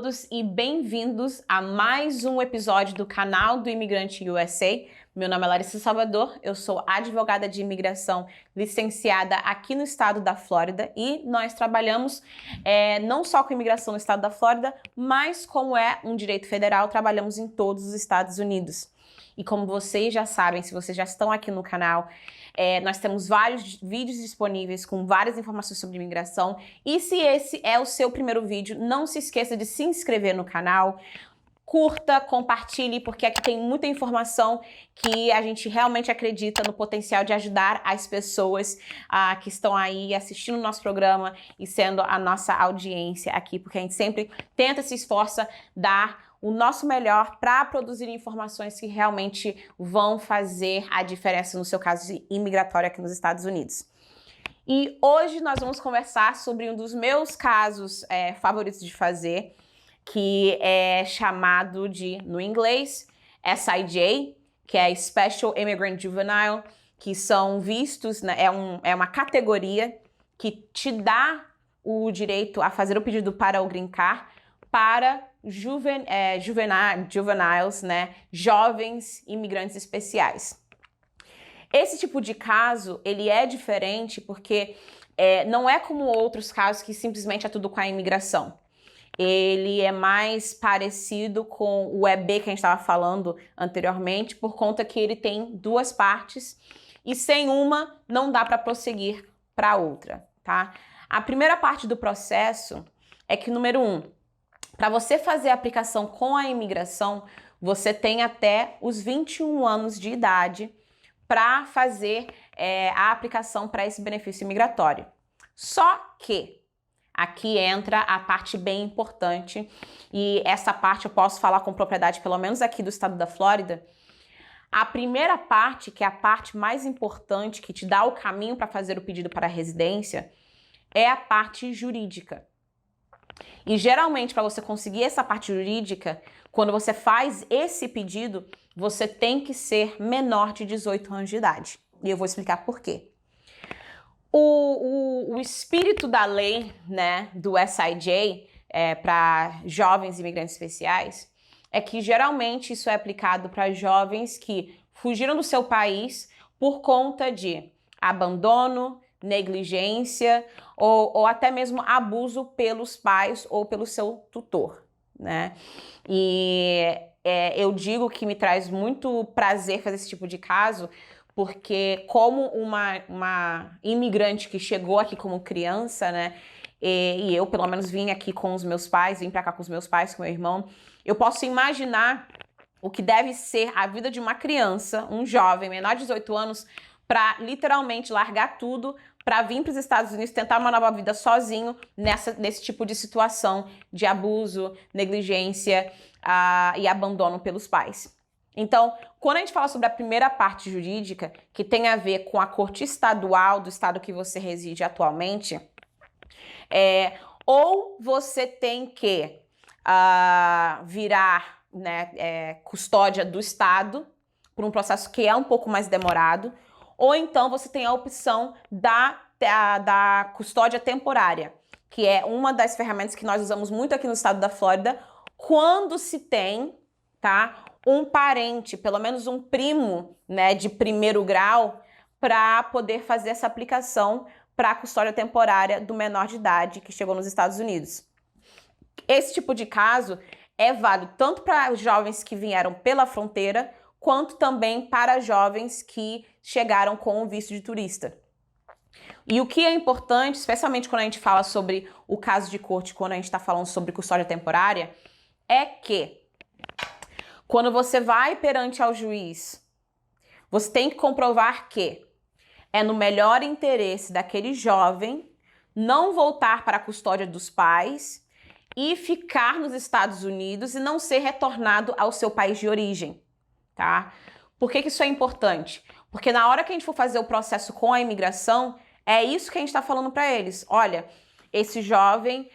todos e bem-vindos a mais um episódio do canal do Imigrante USA. Meu nome é Larissa Salvador, eu sou advogada de imigração licenciada aqui no estado da Flórida e nós trabalhamos não só com imigração no estado da Flórida, mas como é um direito federal, trabalhamos em todos os Estados Unidos. E como vocês já sabem, se vocês já estão aqui no canal, nós temos vários vídeos disponíveis com várias informações sobre imigração. E se esse é o seu primeiro vídeo, não se esqueça de se inscrever no canal, curta, compartilhe, porque aqui tem muita informação que a gente realmente acredita no potencial de ajudar as pessoas que estão aí assistindo o nosso programa e sendo a nossa audiência aqui, porque a gente sempre tenta, se esforça, dar o nosso melhor para produzir informações que realmente vão fazer a diferença no seu caso imigratório aqui nos Estados Unidos. E hoje nós vamos conversar sobre um dos meus casos favoritos de fazer, que é chamado de, no inglês, SIJ, que é Special Immigrant Juvenile, que são vistos, né, é uma categoria que te dá o direito a fazer o pedido para o Green Card para juveniles, né, jovens imigrantes especiais. Esse tipo de caso, ele é diferente porque não é como outros casos que simplesmente é tudo com a imigração. Ele é mais parecido com o EB que a gente estava falando anteriormente, por conta que ele tem duas partes e sem uma não dá para prosseguir para outra, tá? A primeira parte do processo é que, número 1, para você fazer a aplicação com a imigração, você tem até os 21 anos de idade para fazer a aplicação para esse benefício migratório. Só que aqui entra a parte bem importante, e essa parte eu posso falar com propriedade, pelo menos aqui do estado da Flórida. A primeira parte, que é a parte mais importante, que te dá o caminho para fazer o pedido para a residência, é a parte jurídica. E geralmente, para você conseguir essa parte jurídica, quando você faz esse pedido, você tem que ser menor de 18 anos de idade. E eu vou explicar por quê. O espírito da lei, né, do SIJ, para jovens imigrantes especiais, é que geralmente isso é aplicado para jovens que fugiram do seu país por conta de abandono, negligência ou até mesmo abuso pelos pais ou pelo seu tutor, né? E eu digo que me traz muito prazer fazer esse tipo de caso, porque como uma imigrante que chegou aqui como criança, né? E eu, pelo menos, vim aqui com os meus pais, vim pra cá com os meus pais, com meu irmão, eu posso imaginar o que deve ser a vida de uma criança, um jovem menor de 18 anos, para literalmente largar tudo para vir para os Estados Unidos, tentar uma nova vida sozinho nesse tipo de situação de abuso, negligência e abandono pelos pais. Então, quando a gente fala sobre a primeira parte jurídica, que tem a ver com a corte estadual do estado que você reside atualmente, ou você tem que virar, né, custódia do estado, por um processo que é um pouco mais demorado, ou então você tem a opção da custódia temporária, que é uma das ferramentas que nós usamos muito aqui no estado da Flórida, quando se tem, tá, um parente, pelo menos um primo, né, de primeiro grau, para poder fazer essa aplicação para a custódia temporária do menor de idade que chegou nos Estados Unidos. Esse tipo de caso é válido tanto para jovens que vieram pela fronteira, quanto também para jovens que chegaram com o visto de turista. E o que é importante, especialmente quando a gente fala sobre o caso de corte, quando a gente está falando sobre custódia temporária, é que quando você vai perante ao juiz, você tem que comprovar que é no melhor interesse daquele jovem não voltar para a custódia dos pais e ficar nos Estados Unidos e não ser retornado ao seu país de origem, tá? Por que isso é importante? Porque na hora que a gente for fazer o processo com a imigração, é isso que a gente está falando para eles. Olha, esse jovem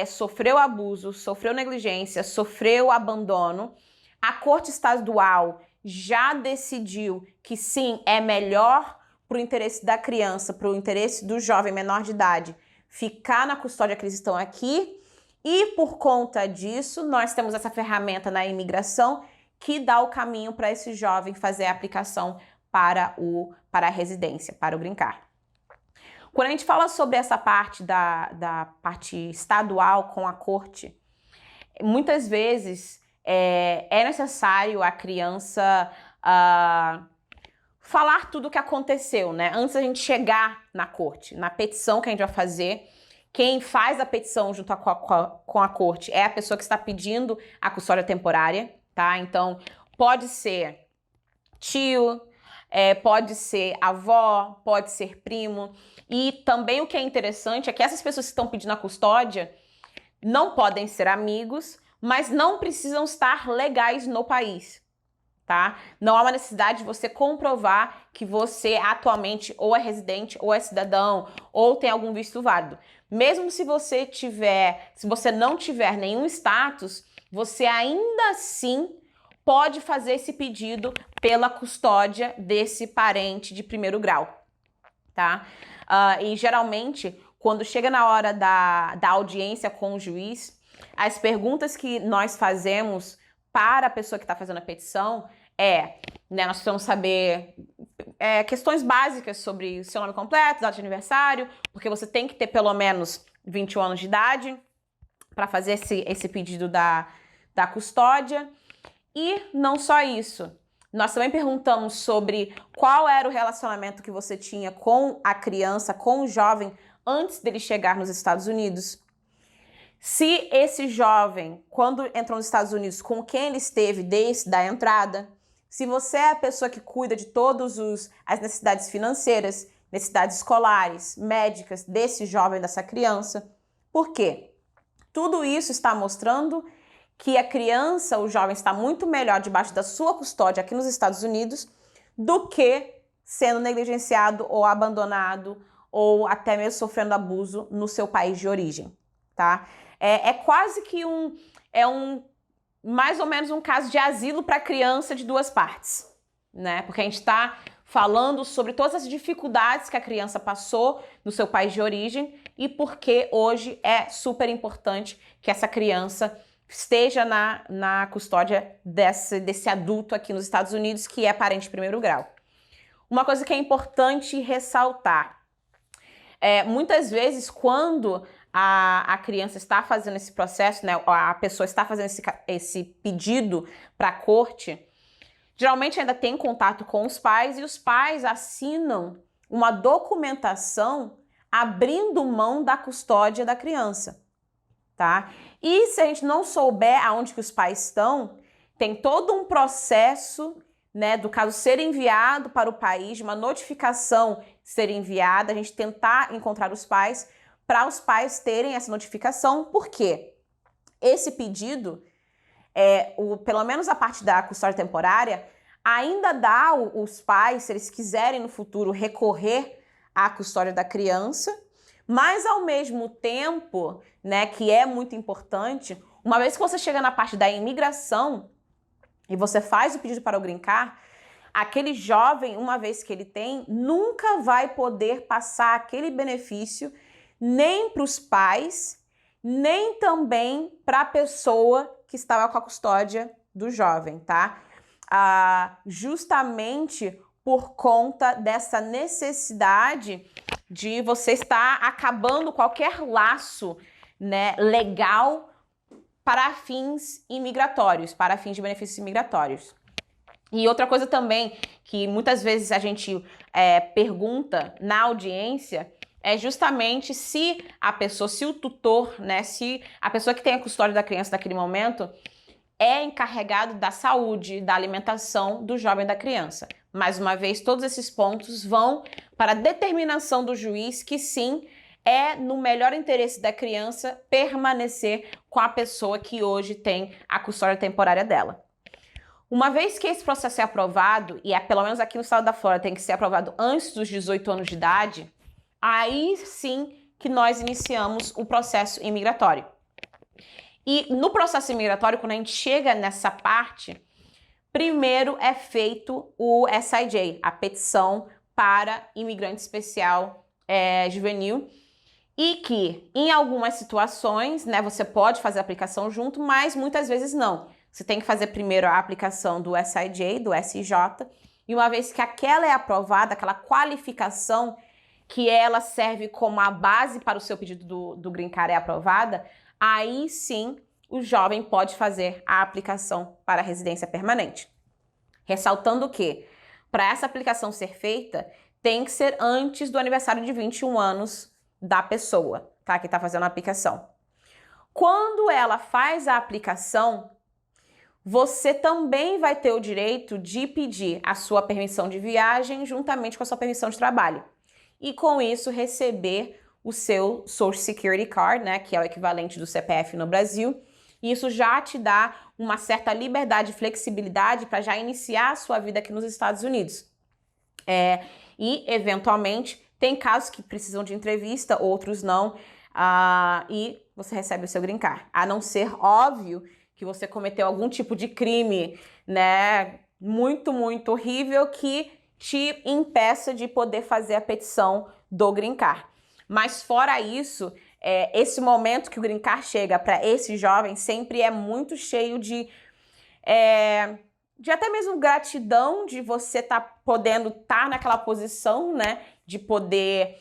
sofreu abuso, sofreu negligência, sofreu abandono. A corte estadual já decidiu que sim, é melhor para o interesse da criança, para o interesse do jovem menor de idade, ficar na custódia que eles estão aqui. E por conta disso, nós temos essa ferramenta na imigração que dá o caminho para esse jovem fazer a aplicação para a residência, para o Green Card. Quando a gente fala sobre essa parte da parte estadual com a corte, muitas vezes é necessário a criança falar tudo o que aconteceu, né? Antes da gente chegar na corte, na petição que a gente vai fazer. Quem faz a petição junto com a corte é a pessoa que está pedindo a custódia temporária, tá? Então, pode ser tio, pode ser avó, pode ser primo. E também o que é interessante é que essas pessoas que estão pedindo a custódia não podem ser amigos, mas não precisam estar legais no país, tá? Não há uma necessidade de você comprovar que você atualmente ou é residente, ou é cidadão, ou tem algum visto válido. Mesmo se você não tiver nenhum status, você ainda assim pode fazer esse pedido pela custódia desse parente de primeiro grau, tá? E geralmente, quando chega na hora da audiência com o juiz, as perguntas que nós fazemos para a pessoa que está fazendo a petição nós precisamos saber questões básicas sobre o seu nome completo, data de aniversário, porque você tem que ter pelo menos 21 anos de idade para fazer esse pedido da custódia. E não só isso, nós também perguntamos sobre qual era o relacionamento que você tinha com a criança, com o jovem, antes dele chegar nos Estados Unidos. Se esse jovem, quando entrou nos Estados Unidos, com quem ele esteve desde a entrada, se você é a pessoa que cuida de todas as necessidades financeiras, necessidades escolares, médicas desse jovem, dessa criança. Por quê? Tudo isso está mostrando que a criança, o jovem, está muito melhor debaixo da sua custódia aqui nos Estados Unidos do que sendo negligenciado ou abandonado ou até mesmo sofrendo abuso no seu país de origem, tá? É quase que mais ou menos um caso de asilo para criança de duas partes, né? Porque a gente está falando sobre todas as dificuldades que a criança passou no seu país de origem e porque hoje é super importante que essa criança esteja na custódia desse adulto aqui nos Estados Unidos que é parente de primeiro grau. Uma coisa que é importante ressaltar, muitas vezes quando a criança está fazendo esse processo, né, a pessoa está fazendo esse pedido para a corte, geralmente ainda tem contato com os pais e os pais assinam uma documentação abrindo mão da custódia da criança, tá? E se a gente não souber aonde que os pais estão, tem todo um processo, né, do caso ser enviado para o país, de uma notificação ser enviada, a gente tentar encontrar os pais, para os pais terem essa notificação, porque esse pedido, pelo menos a parte da custódia temporária, ainda dá os pais, se eles quiserem no futuro recorrer à custódia da criança, mas ao mesmo tempo, né, que é muito importante, uma vez que você chega na parte da imigração e você faz o pedido para o Green Card, aquele jovem, uma vez que ele tem, nunca vai poder passar aquele benefício nem para os pais, nem também para a pessoa que estava com a custódia do jovem, tá? Justamente por conta dessa necessidade de você estar acabando qualquer laço, né, legal para fins imigratórios, para fins de benefícios imigratórios. E outra coisa também que muitas vezes a gente pergunta na audiência é justamente se o tutor, né, se a pessoa que tem a custódia da criança naquele momento é encarregado da saúde, da alimentação do jovem da criança. Mais uma vez, todos esses pontos vão para a determinação do juiz que sim, é no melhor interesse da criança permanecer com a pessoa que hoje tem a custódia temporária dela. Uma vez que esse processo é aprovado, e pelo menos aqui no estado da Flórida tem que ser aprovado antes dos 18 anos de idade, aí sim que nós iniciamos o processo imigratório. E no processo imigratório, quando a gente chega nessa parte, primeiro é feito o SIJ, a petição para imigrante especial juvenil, E que, em algumas situações, né, você pode fazer a aplicação junto, mas muitas vezes não. Você tem que fazer primeiro a aplicação do SIJ, do SIJ, e uma vez que aquela é aprovada, aquela qualificação que ela serve como a base para o seu pedido do Green Card é aprovada, aí sim o jovem pode fazer a aplicação para a residência permanente. Ressaltando que, para essa aplicação ser feita, tem que ser antes do aniversário de 21 anos da pessoa, tá? Que está fazendo a aplicação. Quando ela faz a aplicação, você também vai ter o direito de pedir a sua permissão de viagem juntamente com a sua permissão de trabalho. E com isso receber o seu Social Security Card, né, que é o equivalente do CPF no Brasil. E isso já te dá uma certa liberdade e flexibilidade para já iniciar a sua vida aqui nos Estados Unidos. E, eventualmente, tem casos que precisam de entrevista, outros não, e você recebe o seu green card. A não ser, óbvio, que você cometeu algum tipo de crime, né, muito, muito horrível que te impeça de poder fazer a petição do green card. Mas fora isso, esse momento que o green card chega para esse jovem sempre é muito cheio de até mesmo gratidão de você estar podendo estar naquela posição, né, de poder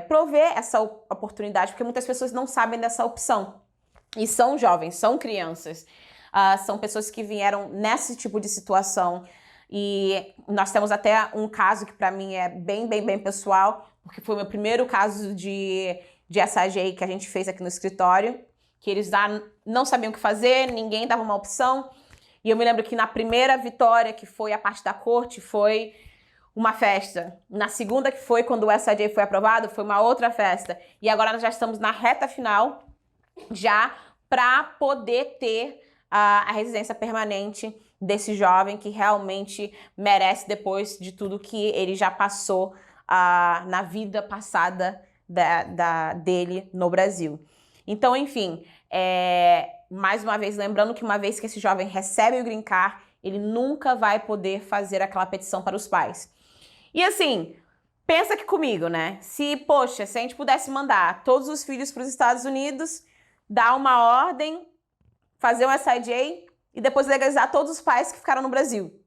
prover essa oportunidade, porque muitas pessoas não sabem dessa opção. E são jovens, são crianças, são pessoas que vieram nesse tipo de situação. E nós temos até um caso que para mim é bem pessoal, porque foi o meu primeiro caso de SAJ que a gente fez aqui no escritório, que eles não sabiam o que fazer, ninguém dava uma opção. E eu me lembro que na primeira vitória, que foi a parte da corte, foi uma festa. Na segunda, que foi quando o SAJ foi aprovado, foi uma outra festa. E agora nós já estamos na reta final, já para poder ter a residência permanente desse jovem que realmente merece depois de tudo que ele já passou na vida passada dele no Brasil. Então, enfim, mais uma vez, lembrando que uma vez que esse jovem recebe o green card, ele nunca vai poder fazer aquela petição para os pais. E assim, pensa aqui comigo, né? Se a gente pudesse mandar todos os filhos para os Estados Unidos, dar uma ordem, fazer um SIJ e depois legalizar todos os pais que ficaram no Brasil.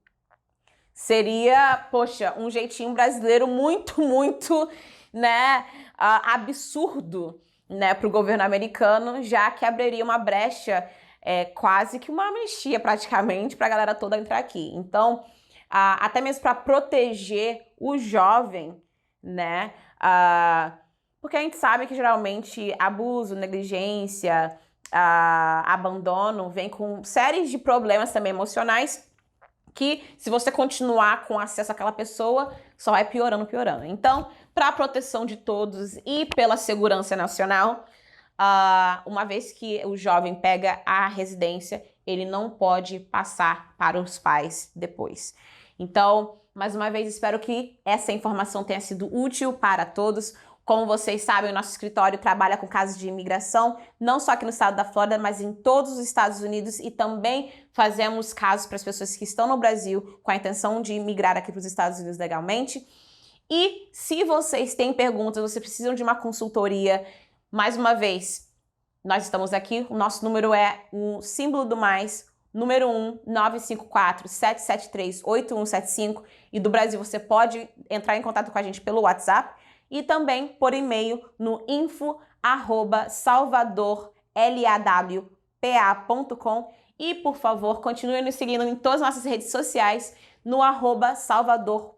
Seria, um jeitinho brasileiro muito, né, absurdo, né, para o governo americano, já que abriria uma brecha, quase que uma anistia praticamente, para a galera toda entrar aqui. Então, até mesmo para proteger o jovem, né, porque a gente sabe que geralmente abuso, negligência, abandono vem com séries de problemas também emocionais que, se você continuar com acesso àquela pessoa, só vai piorando. Então, para a proteção de todos e pela segurança nacional, uma vez que o jovem pega a residência, ele não pode passar para os pais depois. Então, mais uma vez, espero que essa informação tenha sido útil para todos. Como vocês sabem, o nosso escritório trabalha com casos de imigração, não só aqui no estado da Flórida, mas em todos os Estados Unidos, e também fazemos casos para as pessoas que estão no Brasil com a intenção de migrar aqui para os Estados Unidos legalmente. E se vocês têm perguntas, vocês precisam de uma consultoria, mais uma vez, nós estamos aqui, o nosso número é o símbolo do mais, número 1, 954-773-8175, e do Brasil você pode entrar em contato com a gente pelo WhatsApp, e também por e-mail no info@salvadorlawpa.com. E, por favor, continue nos seguindo em todas as nossas redes sociais no @salvador.law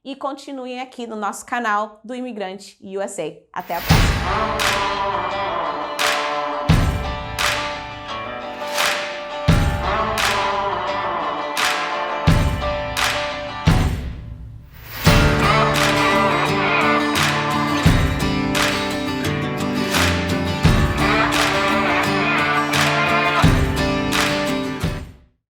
e continuem aqui no nosso canal do Imigrante USA. Até a próxima!